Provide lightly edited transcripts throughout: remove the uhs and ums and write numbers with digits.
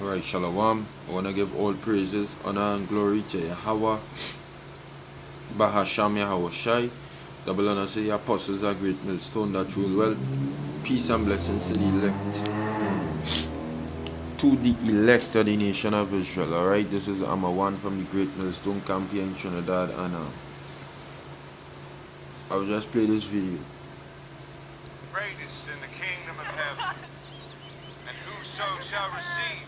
Alright, Shalom. I want to give all praises, honor, and glory to Yahweh, Bahasham Yahweh Shai. Double honor to the apostles, a great millstone that rule well. Peace and blessings to the elect. To the elect of the nation of Israel. Alright, this is Amma One from the Great Millstone Camp here in Trinidad, and I'll just play this video. Greatest in the kingdom of heaven, and whoso shall receive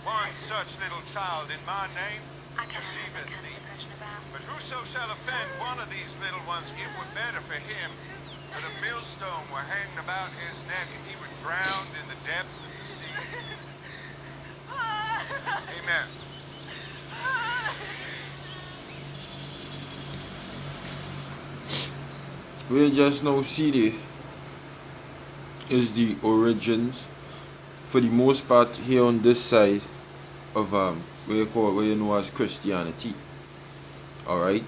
one such little child in my name receiveth me. But whoso shall offend one of these little ones, it were better for him that a millstone were hanged about his neck, and he were drowned in the depth of the sea. Amen. We'll just now see is the origins, for the most part, here on this side of where you know as Christianity. Alright,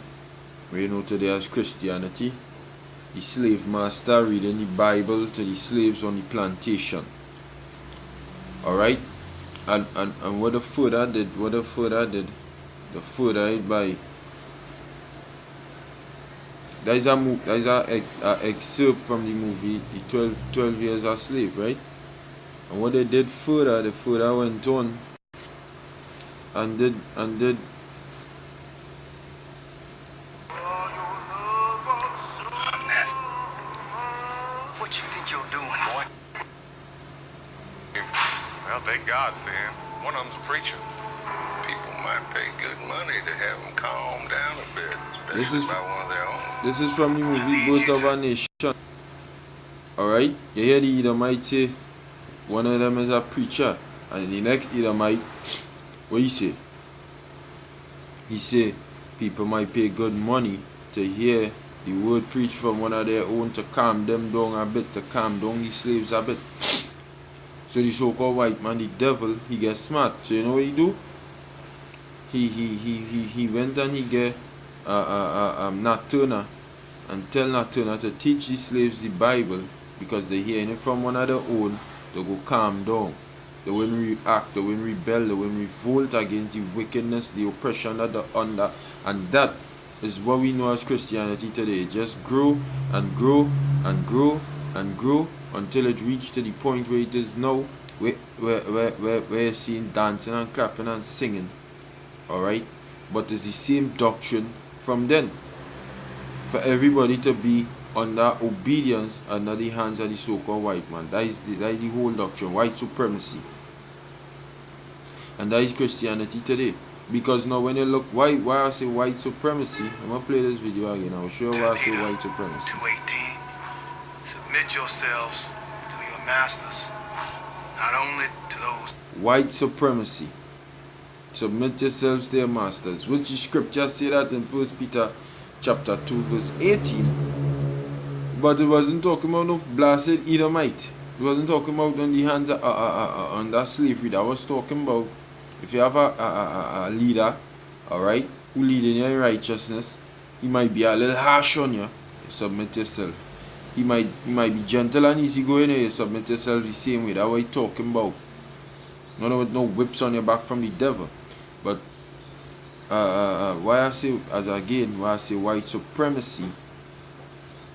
where you know today as Christianity. The slave master reading the Bible to the slaves on the plantation. Alright, and what the further did, the further it by. There is a excerpt from the movie, the 12 Years a Slave, right? And what they did further, the further went on and did What you think you're doing, boy? Well, thank God, Finn. One of them's a preacher. People might pay good money to have them calm down a bit, This especially is- by one of their own. this is from the movie Birth of a Nation. Alright? You hear the Edomite say one of them is a preacher, and the next Edomite, what he say? He say people might pay good money to hear the word preached from one of their own to calm them down a bit, to calm down the slaves a bit. So the so-called white man, the devil, he gets smart. So you know what he do? He went and he get Nat Turner and tell Nat Turner to teach the slaves the Bible, because they hearing it from one of their own. They go calm down. They won't react, they won't rebel, they won't revolt against the wickedness, the oppression that they're under. And that is what we know as Christianity today. It just grew and grew and grew and grew until it reached to the point where it is now, where you're seeing dancing and clapping and singing. Alright? But it's the same doctrine from then. For everybody to be under obedience under the hands of the so-called white man. That is the whole doctrine, white supremacy. And that is Christianity today. Because now when you look, why I say white supremacy, I'm going to play this video again. I'll show you why I say white supremacy. 2:18. Submit yourselves to your masters, not only to those. White supremacy. Submit yourselves to your masters. Which the scripture say that in 1 Peter chapter 2 verse 18. But it wasn't talking about no blasted Edomite. It wasn't talking about on the hands of under slavery. That was talking about if you have a leader, alright, who lead in your righteousness, he might be a little harsh on you. You submit yourself. He might be gentle and easygoing, you submit yourself the same way. That's what he's talking about. No whips on your back from the devil. But why I say white supremacy,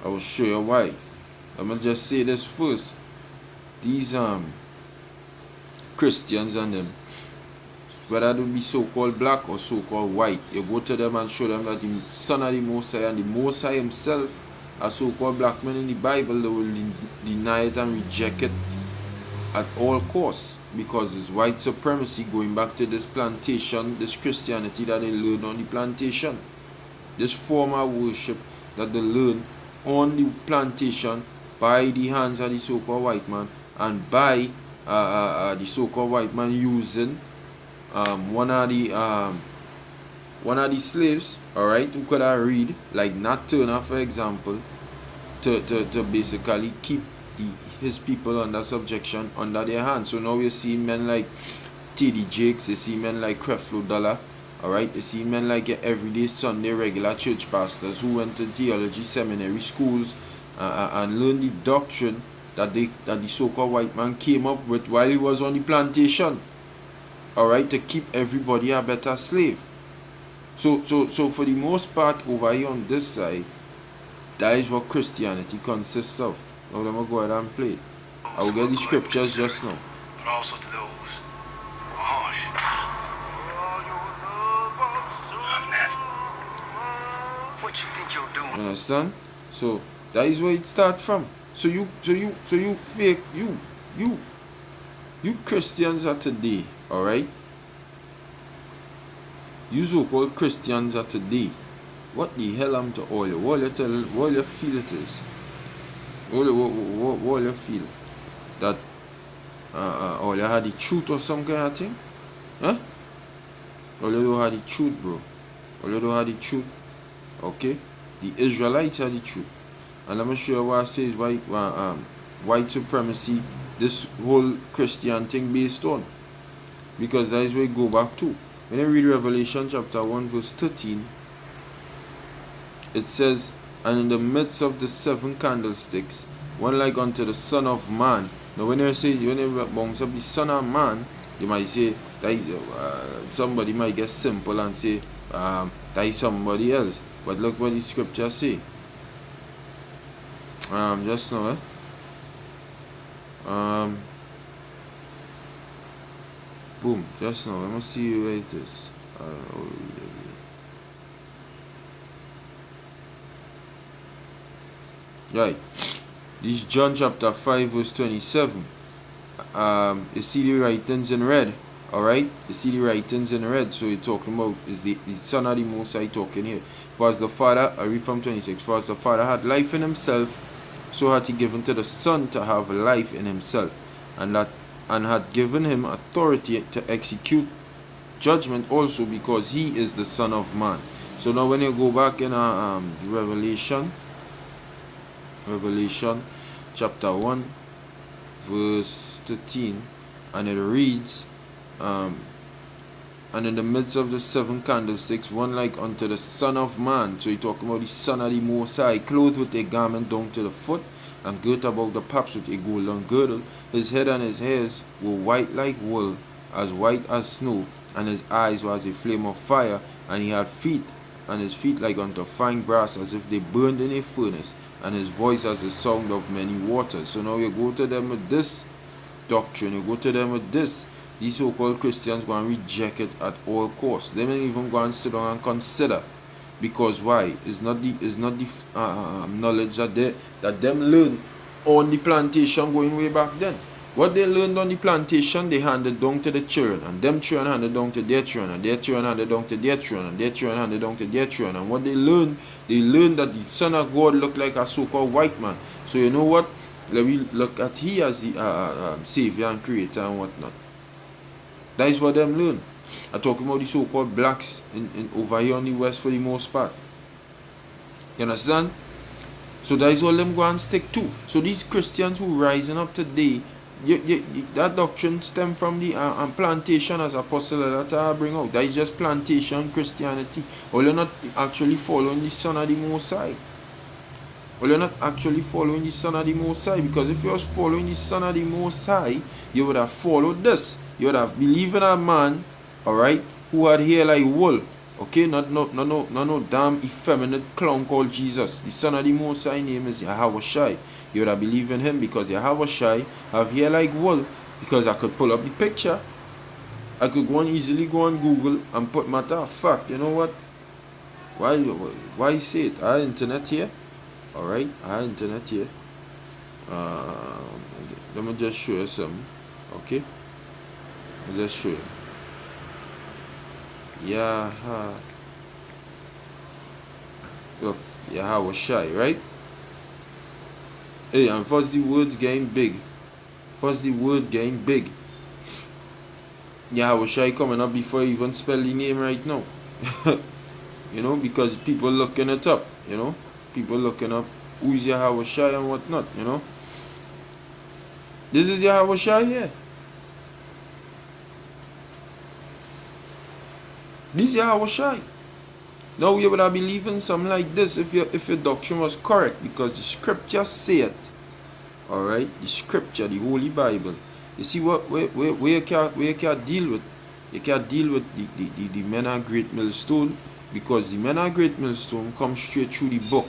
I will show you why. I'm gonna just say this first. These Christians and them, whether they be so-called black or so-called white, you go to them and show them that the Son of the Most High and the Most High himself are so-called black men in the Bible. They will deny it and reject it at all costs, because it's white supremacy, going back to this plantation, this Christianity that they learned on the plantation, this form of worship that they learn on the plantation by the hands of the so-called white man, and by the so-called white man using one of the slaves, alright, who could have read, like Nat Turner for example, to basically keep his people under subjection, under their hands. So now you see men like T.D. Jakes, you see men like Creflo Dollar, alright, you see men like your everyday Sunday regular church pastors who went to theology seminary schools and learned the doctrine that the so-called white man came up with while he was on the plantation. alright, to keep everybody a better slave. So for the most part over here on this side, that is what Christianity consists of. Now let me go ahead and play it. I will get the scriptures just now. But also to those who are harsh. What you think you're doing? You understand? So that is where it starts from. So you fake you Christians are today, alright? You so-called Christians are today. What the hell am to all you? What you feel it is? What you feel? That all you had the truth or some kind of thing? Huh? All you don't have the truth, bro. All you don't have the truth. Okay? The Israelites are the truth. And let me show you what I say is white supremacy, this whole Christian thing based on. Because that is where you go back to. When you read Revelation chapter 1 verse 13, it says, and in the midst of the 7 candlesticks, one like unto the Son of Man. Now when you bounce up the Son of Man, you might say, that somebody might get simple and say, that is somebody else. But look what the scripture say. Just now, boom, just now, let me see where it is. Right, this is John chapter 5 verse 27. You see the writings in red, alright? You see the writings in red, so you're talking about is the Son of the Most High talking here. For as the Father, I read from 26, for as the Father had life in himself, so had he given to the Son to have life in himself, and had given him authority to execute judgment also, because he is the Son of Man. So now when you go back in Revelation chapter 1 verse 13, and it reads, and in the midst of the 7 candlesticks, one like unto the Son of Man. So you're talking about the Son of the Most High, clothed with a garment down to the foot, and girt about the paps with a golden girdle. His head and his hairs were white like wool, as white as snow, and his eyes were as a flame of fire, and he had feet, and his feet like unto fine brass, as if they burned in a furnace, and his voice as the sound of many waters. So now you go to them with this doctrine, you go to them with this. These so-called Christians go and reject it at all costs. They may even go and sit down and consider, because why? It's not the knowledge that them learn on the plantation going way back then. What they learned on the plantation, they handed down to the children, and them children handed down to their children, and their children handed down to their children, and their children handed down to their children. And what they learned that the Son of God looked like a so-called white man. So you know what? Let me look at he as the Savior and Creator and whatnot. That is what them learn. I'm talking about the so-called blacks in over here on the west for the most part. You understand? So that is all them go and stick to. So these Christians who rising up today, that doctrine stem from the plantation, as Apostle Elata bring out. That is just plantation Christianity. Or you're not actually following the Son of the Most High. Well, you're not actually following the Son of the Most High, because if you was following the Son of the Most High, you would have followed this. You would have believed in a man, alright, who had hair like wool. Okay, not no damn effeminate clown called Jesus. The Son of the Most High name is Yahweh Shai. You would have believed in him because Yahweh Shai have hair like wool. Because I could pull up the picture. I could easily go on Google and put matter of fact. You know what? Why say it? I have internet here. Alright, I have internet here. Let me just show you some. Okay, let me just show you. Look, Yahweh Shai, right? Hey, and first the word's getting big. Yahweh Shai coming up before you even spell the name right now. You know, because people looking it up, you know. People looking up who's Yahweh Shai and whatnot, you know. This is Yahweh Shai here. This is Yahweh Shai. Now you would have believed in something like this if your doctrine was correct, because the scripture say it. Alright, the scripture, the Holy Bible. You see what where you can deal with You can't deal with the men of Great Millstone, because the men of Great Millstone come straight through the book.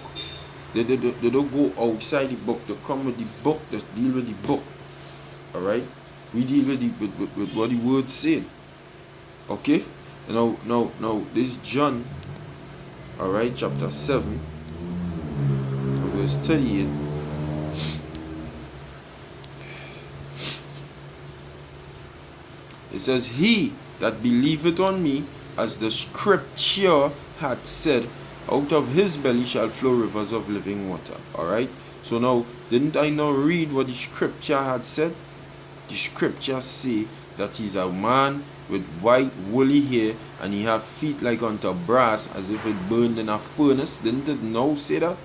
They don't go outside the book. They come with the book. They deal with the book. Alright? We deal with what the word said. Okay? Now, this is John, alright, chapter 7, verse 38. It says, he that believeth on me, as the scripture had said, out of his belly shall flow rivers of living water. Alright? So now, didn't I now read what the scripture had said? The scripture say that he's a man with white woolly hair, and he have feet like unto brass, as if it burned in a furnace. Didn't it now say that?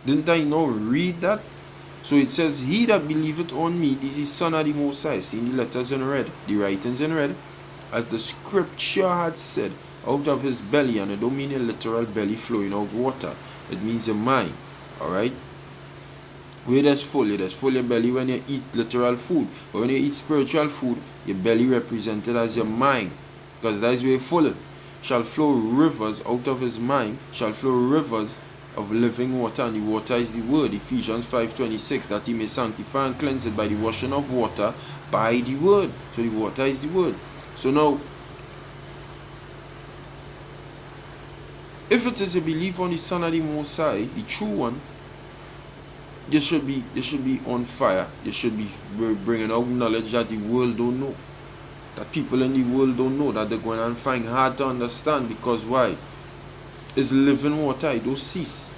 Didn't I now read that? So it says, he that believeth on me, this is son of the Most High. See the letters in red, the writings in red. As the scripture had said, out of his belly, and it don't mean a literal belly flowing out water. It means a mind. Alright? Where there's full your belly when you eat literal food. But when you eat spiritual food, your belly represented as your mind, because that is where you're full. Shall flow rivers out of his mind, shall flow rivers of living water, and the water is the word. Ephesians 5:26, that he may sanctify and cleanse it by the washing of water by the word. So the water is the word. So now, if it is a belief on the Son of the Most High, the true one, they should be on fire. They should be bringing out knowledge that the world don't know, that people in the world don't know, that they're going to find hard to understand. Because why? It's living water. It don't cease.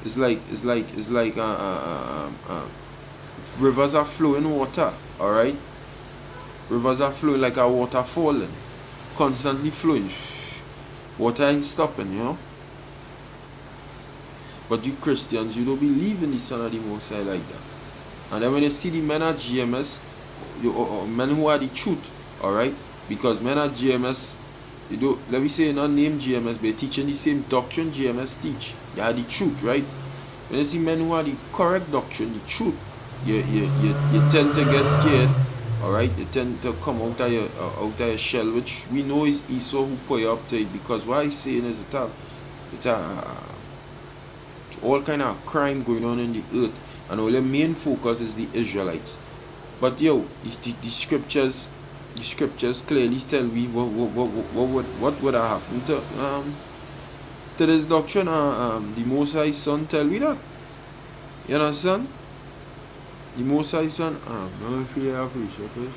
It's like rivers are flowing water. All right, rivers are flowing like a waterfall, constantly flowing. Water ain't stopping, you know. But you Christians, you don't believe in the Son of the Most High like that. And then when you see the men at GMS, men who are the truth, alright? Because men at GMS, let me say not name GMS, but teaching the same doctrine GMS teach. They are the truth, right? When you see men who are the correct doctrine, the truth, you tend to get scared, alright? You tend to come out of your shell, which we know is Esau who put you up to it. Because what he's saying is it's all kind of crime going on in the earth, and all the main focus is the Israelites. But yo, the scriptures clearly tell me what would have happened to this doctrine. The Most High Son tell me that. You understand? The Most High Son. Let me see how okay.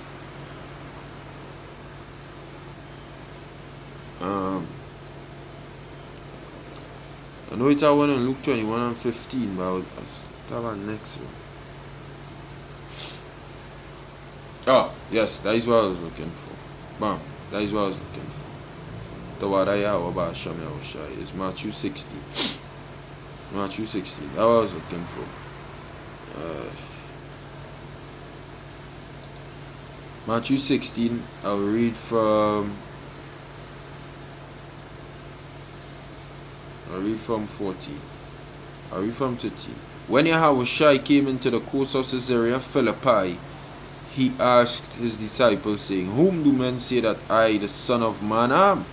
I know it's one in Luke 21 and 15, but I'll start on next one. Oh, yes, that is what I was looking for. Bam, that is what I was looking for. The word I have about Shem Yahushai is Matthew 16. Matthew 16, that's what I was looking for. Matthew 16, I'll read from 14. I'll read from 13. When Yahushua came into the coast of Caesarea Philippi, he asked his disciples, saying, whom do men say that I, the Son of Man, am?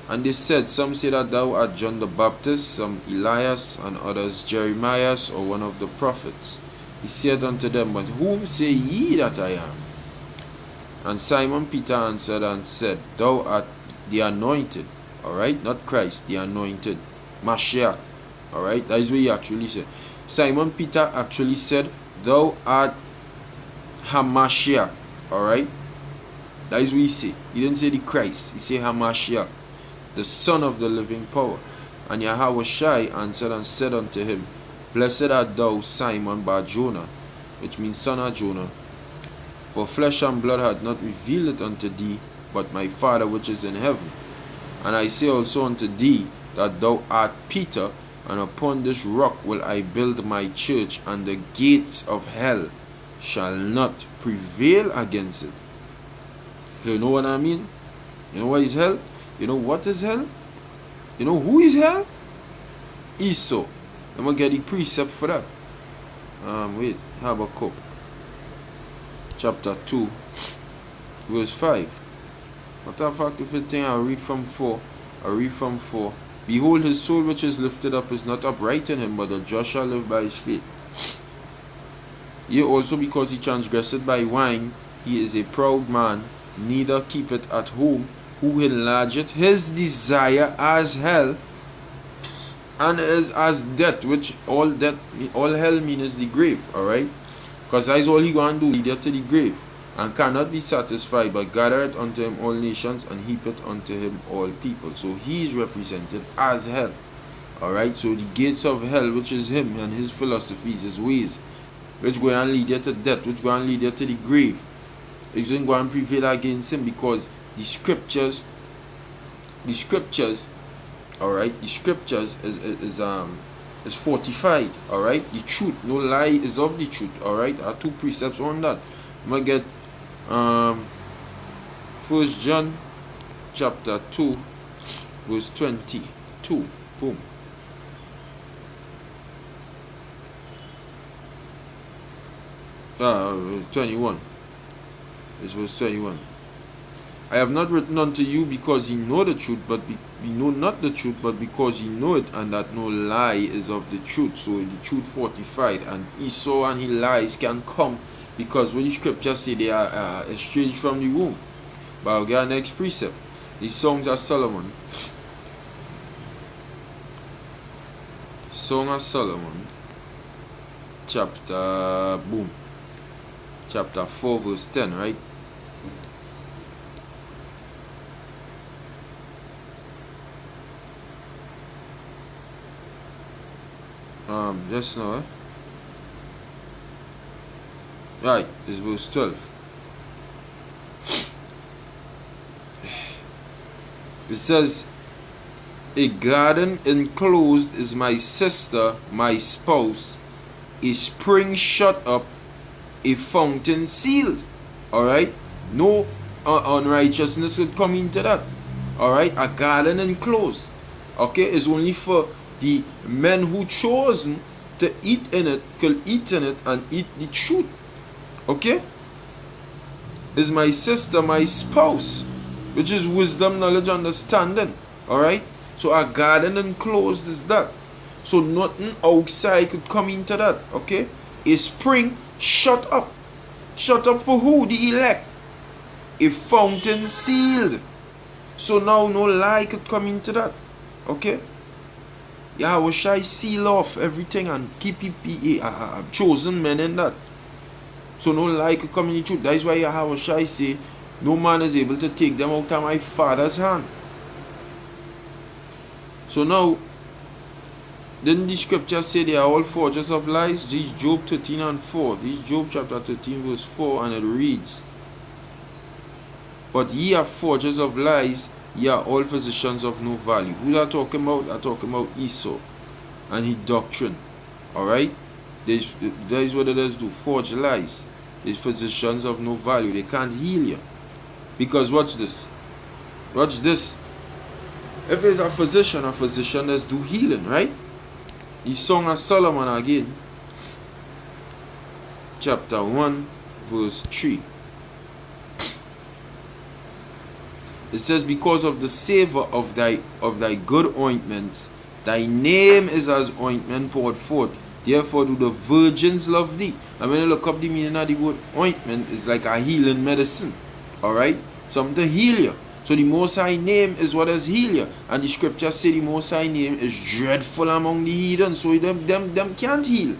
And they said, some say that thou art John the Baptist, some Elias, and others Jeremiah, or one of the prophets. He said unto them, but whom say ye that I am? And Simon Peter answered and said, thou art the anointed. Alright, not Christ, the anointed, Mashiach. Alright, that is what he actually said. Simon Peter actually said, thou art Hamashiach. Alright, that is what he said. He didn't say the Christ, he said Hamashiach, the Son of the living power. And Yahushua answered and said unto him, blessed art thou, Simon Bar-Jonah, which means son of Jonah. For flesh and blood hath not revealed it unto thee, but my Father which is in heaven. And I say also unto thee, that thou art Peter, and upon this rock will I build my church, and the gates of hell shall not prevail against it. You know what I mean? You know what is hell? You know what is hell? You know who is hell? Esau. I'm going to get the precept for that. Wait, Habakkuk chapter 2 verse 5. Matter of fact, if you think I read from 4, Behold, his soul which is lifted up is not upright in him, but the just shall live by his faith. Yea, also because he transgressed by wine, he is a proud man, neither keepeth at home, who enlargeth his desire as hell, and is as death, which all hell means the grave, alright? Because that is all he going to do, lead you to the grave, and cannot be satisfied, but gathereth unto him all nations, and heapeth unto him all people. So he is represented as hell, alright? So the gates of hell, which is him and his philosophies, his ways, which go and lead you to death, which go and lead you to the grave, it doesn't go and prevail against him, because the scriptures, alright, the scriptures is fortified, alright. The truth, no lie is of the truth, alright. There are 2 precepts on that. I'm gonna get 1 John chapter 2 verse 22. Boom. Verse 21. This was 21. I have not written unto you because ye know the truth, but ye know not the truth, but because ye know it, and that no lie is of the truth. So the truth fortified, and Esau and his lies can come, because when the scriptures say they are estranged from the womb. But I'll get our next precept. The Songs of Solomon. Song of Solomon, chapter 4 verse 10, right? Just now, right, this verse 12. It says, a garden enclosed is my sister, my spouse, a spring shut up, a fountain sealed. Alright, no unrighteousness would come into that. Alright, a garden enclosed, okay, is only for the men who chosen to eat in it, could eat in it and eat the truth. Okay? Is my sister, my spouse, which is wisdom, knowledge, understanding. Alright? So a garden enclosed is that. So nothing outside could come into that. Okay? A spring shut up. Shut up for who? The elect. A fountain sealed. So now no lie could come into that. Okay? Yahweh Shai seal off everything and keep chosen men in that. So no lie could come in the truth. That is why Yahweh Shai say, no man is able to take them out of my Father's hand. So now, didn't the scripture say they are all forgers of lies? This is Job 13 and 4. This is Job chapter 13 verse 4, and it reads, but ye are forgers of lies, ye are all physicians of no value. Who are talking about? They are talking about Esau and his doctrine. Alright? That is what it does do. Forge lies. These physicians of no value. They can't heal you. Because watch this. Watch this. If it's a physician does do healing, right? The Song of Solomon again. Chapter 1 verse 3. It says, because of the savor of thy good ointments, thy name is as ointment poured forth. Therefore do the virgins love thee. And when you look up the meaning of the word ointment, it's like a healing medicine. Alright? Something to heal you. So the Most High name is what has healed you. And the scripture say the Most High name is dreadful among the heathen. So them can't heal.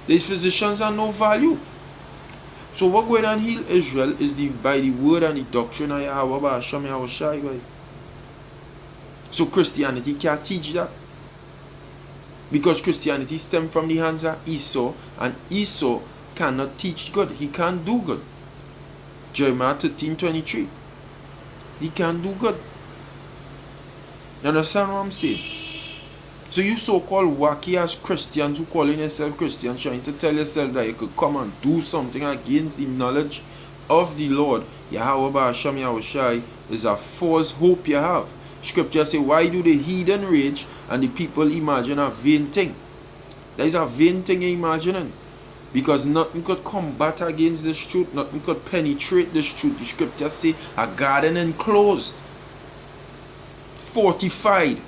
These physicians are no value. So what going on heal Israel is by the word and the doctrine of Yahweh Hashem Yahweh Shai. So Christianity can't teach that. Because Christianity stems from the hands of Esau, and Esau cannot teach good. He can't do good. Jeremiah 13:23. He can't do good. You understand what I'm saying? So you so-called wacky ass Christians who calling yourself Christians, trying to tell yourself that you could come and do something against the knowledge of the Lord, Yahweh Hashem Yahweh Shai, is a false hope you have. Scripture say, why do the heathen rage and the people imagine a vain thing? That is a vain thing you're imagining. Because nothing could combat against this truth, nothing could penetrate this truth. The scripture say a garden enclosed, fortified.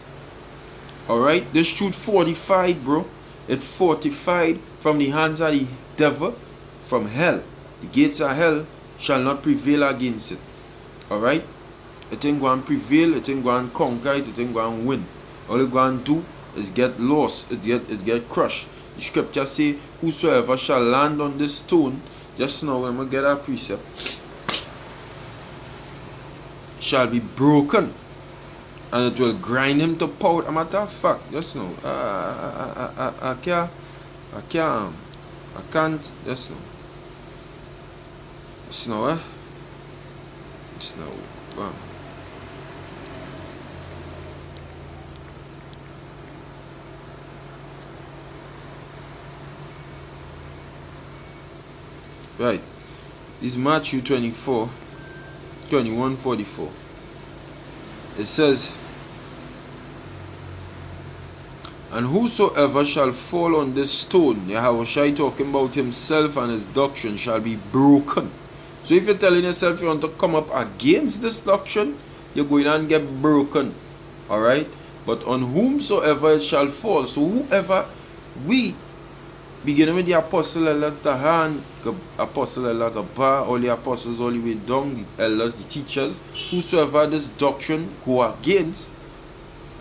Alright, this truth fortified, bro. It fortified from the hands of the devil, from hell. The gates of hell shall not prevail against it. Alright? It ain't going to prevail, it ain't going to conquer it, it ain't going to win. All it's going to do is get lost, it get crushed. The scripture say, whosoever shall land on this stone, just now when we get our precept, shall be broken, and it will grind him to powder. A matter of fact, just now, I can't, just now. Just now, Just now, bam. Right, this is Matthew 24, 21:44. It says, and whosoever shall fall on this stone, Yahushua talking about himself and his doctrine, shall be broken. So if you're telling yourself you want to come up against this doctrine, you're going to get broken. Alright? But on whomsoever it shall fall. So whoever we, beginning with the apostle elders, Tahan, apostle elder Gaba, all the apostles all the way down, the elders, the teachers, whosoever this doctrine go against,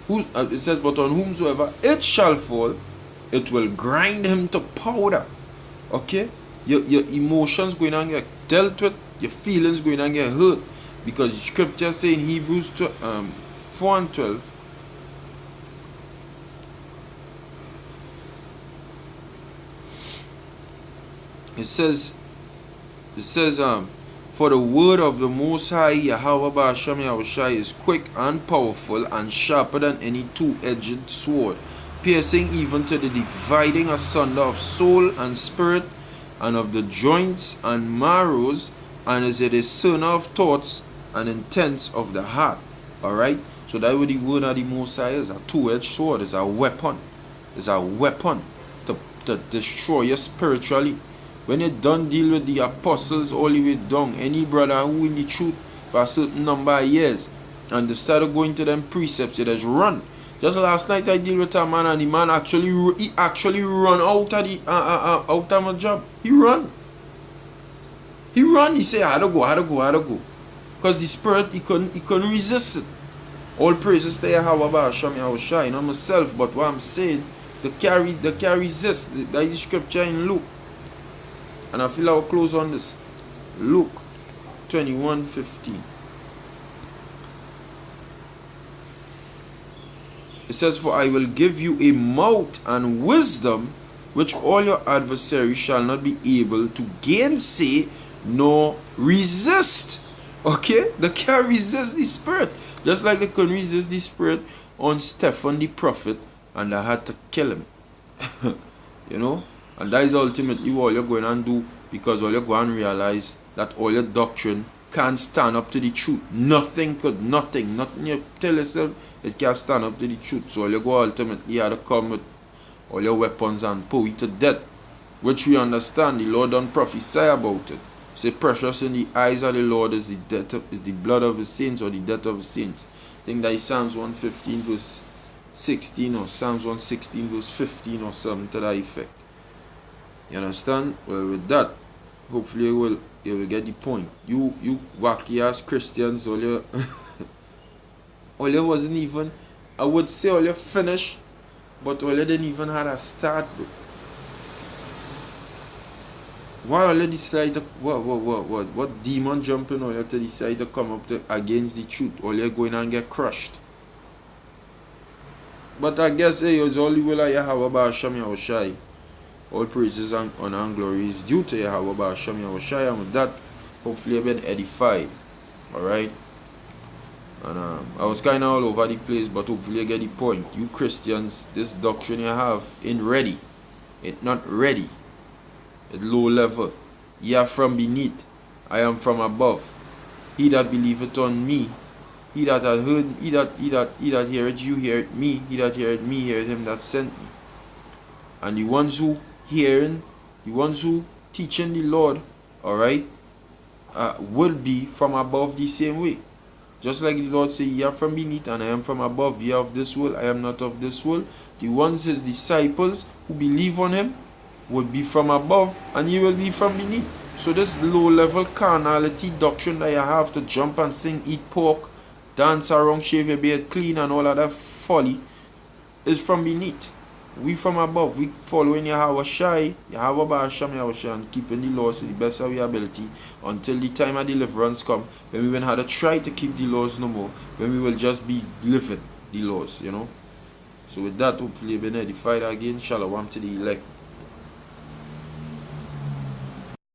it says, but on whomsoever it shall fall, it will grind him to powder. Okay? Your emotions going to get dealt with, your feelings going to get hurt. Because the scripture say in Hebrews 4:12, it says, for the word of the Most High Yahweh Ba'ashem Yahushai is quick and powerful and sharper than any two-edged sword, piercing even to the dividing asunder of soul and spirit, and of the joints and marrows, and is a discerner of thoughts and intents of the heart. Alright? So that what the word of the Most High is, a two-edged sword, is a weapon. It's a weapon to destroy you spiritually. When you don't deal with the apostles all the way down, any brother who in the truth for a certain number of years, and they started going to them precepts, they just run. Just last night I deal with a man, and the man actually run out of the out of my job. He run. He say, I had to go. Because the spirit, he couldn't resist it. All praises to Yahweh Ba'ashem Yahushai, not myself, but what I'm saying, they can resist. That is the scripture in Luke. And I feel I'll close on this. Luke 21:15. It says, for I will give you a mouth and wisdom, which all your adversaries shall not be able to gainsay nor resist. Okay? They can't resist the spirit. Just like they couldn't resist the spirit on Stephen the prophet, and they had to kill him. You know? And that is ultimately what you're going to do, because all you're going to realize that all your doctrine can't stand up to the truth. Nothing you tell yourself, it can't stand up to the truth. So all you go ultimately have to come with all your weapons and put it to death, which we understand. The Lord don't prophesy about it. Say, precious in the eyes of the Lord is the blood of his saints, or the death of his saints. I think that is Psalms 115 verse 16, or Psalms 116 verse 15, or something to that effect. You understand? Well, with that, hopefully you will get the point. You wacky ass Christians, all you wasn't even, I would say all you finished, but all you didn't even have a start, bro. Why all you decide to, what demon jumping all you to decide to come up against the truth? All you going and get crushed. But I guess it's all the will of Yahweh Ba'ashem Yahushai. All praises and honor and glory is due to Yahweh Ba'ashem Yahushai, and with that, hopefully you've been edified. Alright? And I was kind of all over the place, but hopefully you get the point. You Christians, this doctrine you have ain't ready. It's not ready. It's low level. Ye are from beneath, I am from above. He that believeth on me, he that had heard, he that heareth you heareth me, he that heareth me heareth him that sent me. And the ones who hearing the ones who teaching the Lord, alright, will be from above the same way. Just like the Lord said, ye are from beneath and I am from above, ye are of this world, I am not of this world. The ones, his disciples who believe on him, will be from above and ye will be from beneath. So this low level carnality doctrine that you have to jump and sing, eat pork, dance around, shave your beard clean and all of that folly is from beneath. We from above. We following Yahweh Shai, Yahweh Ba'asham Yahushua, and keeping the laws to the best of our ability until the time of deliverance come, when we won't have to try to keep the laws no more, when we will just be living the laws, you know. So with that, hopefully you've been edified again. Shalom to the elect.